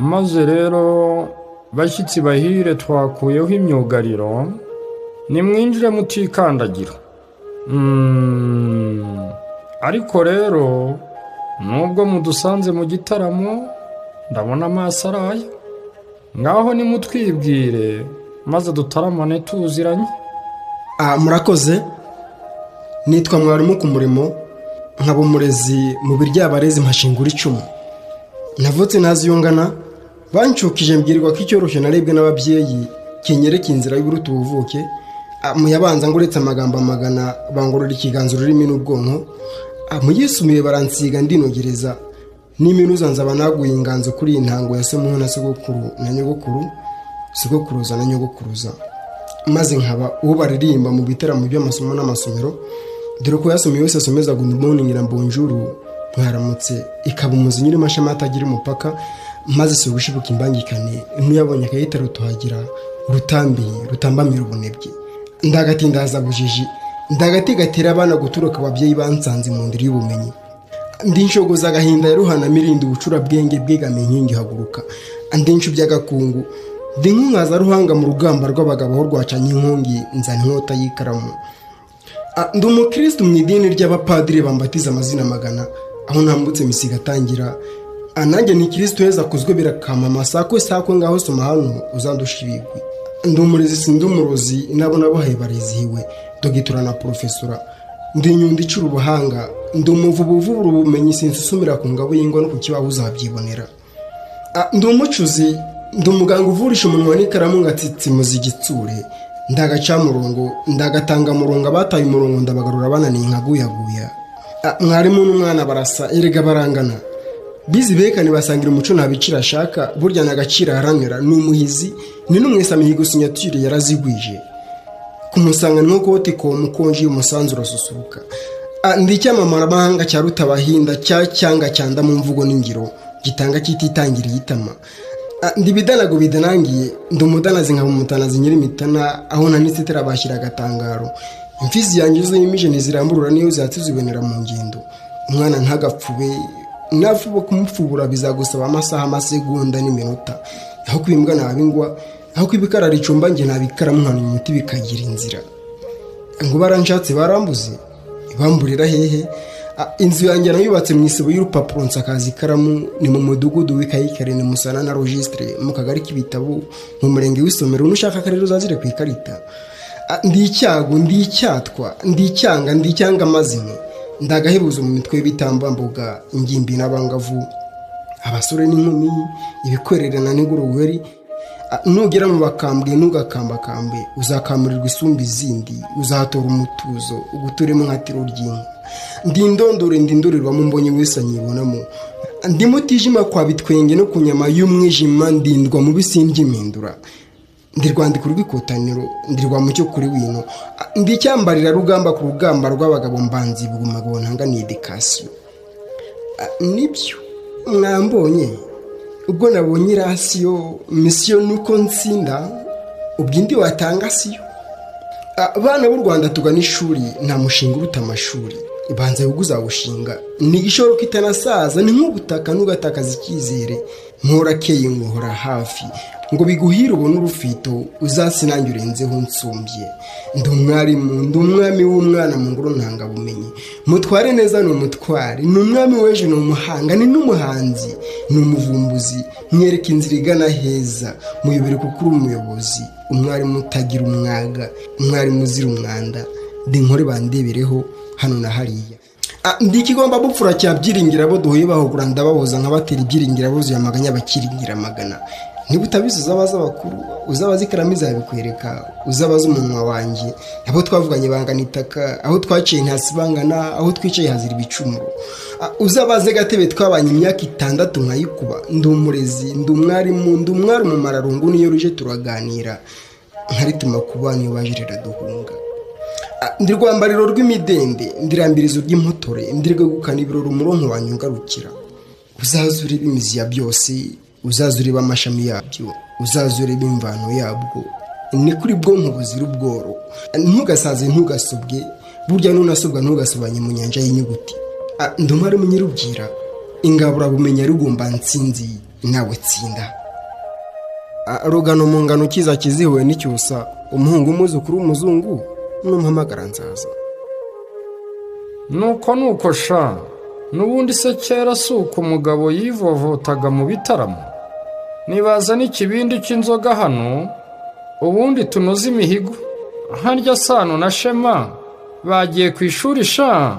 maze rero bashyitsi bahire twakuyeho imyugariro nimwinjire mutikandagira. Ariko rero nubwo mudusanze mu gitaramo ndabona amaso araya, ngaho nimutwibwire maze dutaramane tuziranye. Murakoze. Nitwa mwarimu ku murimo, nkaba umurezi mu biryabarezi mpashingura icumu. Navutse naziyungana, bancukije mbwirwa ko icyoroshye narebwe n'ababyeyi kinyereka inzira y'uburuta ubuvuke. Mu yabanza ngo uretse amagambo amagana bangorora ikiganza ururimi n'ubwonko. Mu yisumiye baransiga ndinogereza n'iminuza nzaba naguye inganzo kuri intango ya semuho na sogokuru na nyogokuru, sogokuruza na nyogokuruza. Maze nkaba uwo baririmba mu bitaramo by'amasomo n'amasomero, dore ko yasomye wese asomeza good morning na bonjour mwaramutse ikaba umuzi nyiri mashama atagira umupaka. Maze so gushibuka imbangikane ntuyabonye akayita rutuhagira rutambamira ubunebwe. Ndagati ndaza bujiji, ndagati gatera abana guturuka ababyeyi bansanze mu ndiri y'ubumenyi. Ndi nshogoza agahinda yaruhana mirindi ubucura bwenge bwegamiye inkingi haguruka. Ndi nshu by'agakungu, ndi nkunkaza ruhanga mu rugamba rw'abagabo aho rwacanye inkongi nzana inkota y'ikaramu. Ndi umukristo mu idini ry'abapadiri bambatiza amazina magana, aho ntambutse misiga atangira. Nanjye ni Kristo heza kuzwe birakama sako ngaho soma hano uzandusha ibigwi. Ndi umurezi sindi umurozi nabona bahaye barizihiwe dogitora na profesora. Ndi nyundi icura ubuhanga, ndi umuvubu uvubura ubumenyi sinsusumira ku ngabo y'ingwa no ku kibaho uzabyibonera. Ndi umucuzi, ndi umuganga uvurisha umunwa n'ikaramu ngatsitsimuza igitsure. Ndagaca murongo, ndagatanga murongo abataye umurongo ndabagarura bananiye nkaguyaguya. Mwarimu n'umwana barasa erega barangana. Bizi bekane basangira umuco ntabicira ashaka, burya nagacira haranira n'umuhizi ni n'umwesa mihigo signature yarazigwije. Kumusanga nko kote ko mukonji umusanzu rasusuruka. Ndi cyamamara bahanga cya rutabahinda cyanga cyanda mu mvugo n'ingiro gitanga kititangiriye itama. Ndi bidanago bidanangiye, ndi umudanazi nka umutanazi nyiri mitana aho nanitse terabashira agatangaro. Imfizi yanjye zo yimije niziramburura niyo zatuzibonera mu ngendo. Umwana ntagapfube nafubo kumupfubura bizagusaba amasaha amasegonda n'iminota. Aho kwimbwa nabingwa, aho kwibikara ricumba nge nabikara muhana umuti bikagira inzira. Ngo baranshatse barambuze, bamburira hehe? Inzu yanjye nayubatse mu isibo y'urupapuro nsakaza ikaramu, ni mu mudugudu w'ikayikare ni musana na registre mu kagari k'ibitabo mu murenge w'isomero. Nushaka karero uzazire ku ikarita. Ndi icyago, ndi icyatwa, ndi icyanga, ndi icyanga mazimwe. Ndagahebuza mu mitwe y'ibitambambuga ingimbi n'abangavu, abasore n'inkumi, ibikwererana n'ingurugweri. Nugera mu bakambwe ntugakambakambe, uzakamurirwa isumbi izindi, uzatora umutuzo uguturemo nkatiro ry'inka. Ndi indondore ndindorerwamo mbonye wese anyibonamo. Ndi mutijima kwa bitwenge no kunyama y'umwijima, ndindwa mu bisindi impindura. Ndi rwandiko rw'ikotaniro, ndi rwa mucyo kuri wino. Ndi cyambarira rugamba ku rugamba rw'abagabo mbanzi bugumagabo ntanga ni education. Nibyo mwambonye ubwo nabonye irasiyo misiyo nuko nsinda ubwindi watanga siyo. Abana b'u Rwanda tugana ishuri nta mushinga uruta amashuri. Ibanza uzawushinga ni igishoro kitanasaza, ni nk'ubutaka nugatakaza icyizere. Mporakeye nguhora hafi ngo biguhire ubone urufito uzasinange urenzeho nsumbye. Ndi umwarimu, ndi umwami w'umwana mu ngoro ntanga bumenyi. Mutware neza ni umutware, ni umwami w'ejo ni umuhanga, ni n'umuhanzi, ni umuvumbuzi. Mwereka inzira igana heza, muyobere kuko uri umuyobozi. Umwarimu utagira umwaga, umwarimu uzira umwanda. Ndi nkore bandebereho hano na hariya. Ndi ikigomba bupfura cya byiringira abo duhuye bahugura ndababoza nkabatera ibyiringira buzuye amaganya bakiringira amagana. Niba utabizi uzabaza abakuru, uzabaza ikaramu izabikwereka, uzabaza umunwa wanjye. Abo twavuganye bangana itaka, aho twaciye ntasi bangana, aho twicaye hazira ibicumuro. Uzabaze gatebe twabanye imyaka 6 nkayikuba. Ndi umurezi, ndi umwarimu, ndi umwari mu mararungu niyo ruje turaganira. Nkarituma kubana iyo bajirira duhunga. Ndi rwambariro rw'imidende, ndirambirizo ry'impotore, ndirwe gukana ibiroro umuronko wanyungarukira. Uzazure bimizi ya byose, uzazure b'amashami yabyo, uzazure b'imvano yabwo. Ni kuri bwonko buzira ubworo. Ntugasaze ntugasobwe, burya nunasobwa ntugasobanye mu nyanja y'inyuguti. Ndumara munyirubwira, ingabura bumenya rugomba nsinzi, nawe tsinda. Rugano mu ngano kiza kizihuwe n'icyusa, umuhungu umuzukuru w'umuzungu n'umuhamagara nzaza. nuko sha, n'ubundi se kera si uko umugabo yivovotaga mu bitaramo? Nibaza n'ikibindi cy'inzoga hano, ubundi tunoze imihigo. Harya Sano na Shema bagiye ku ishuri sha.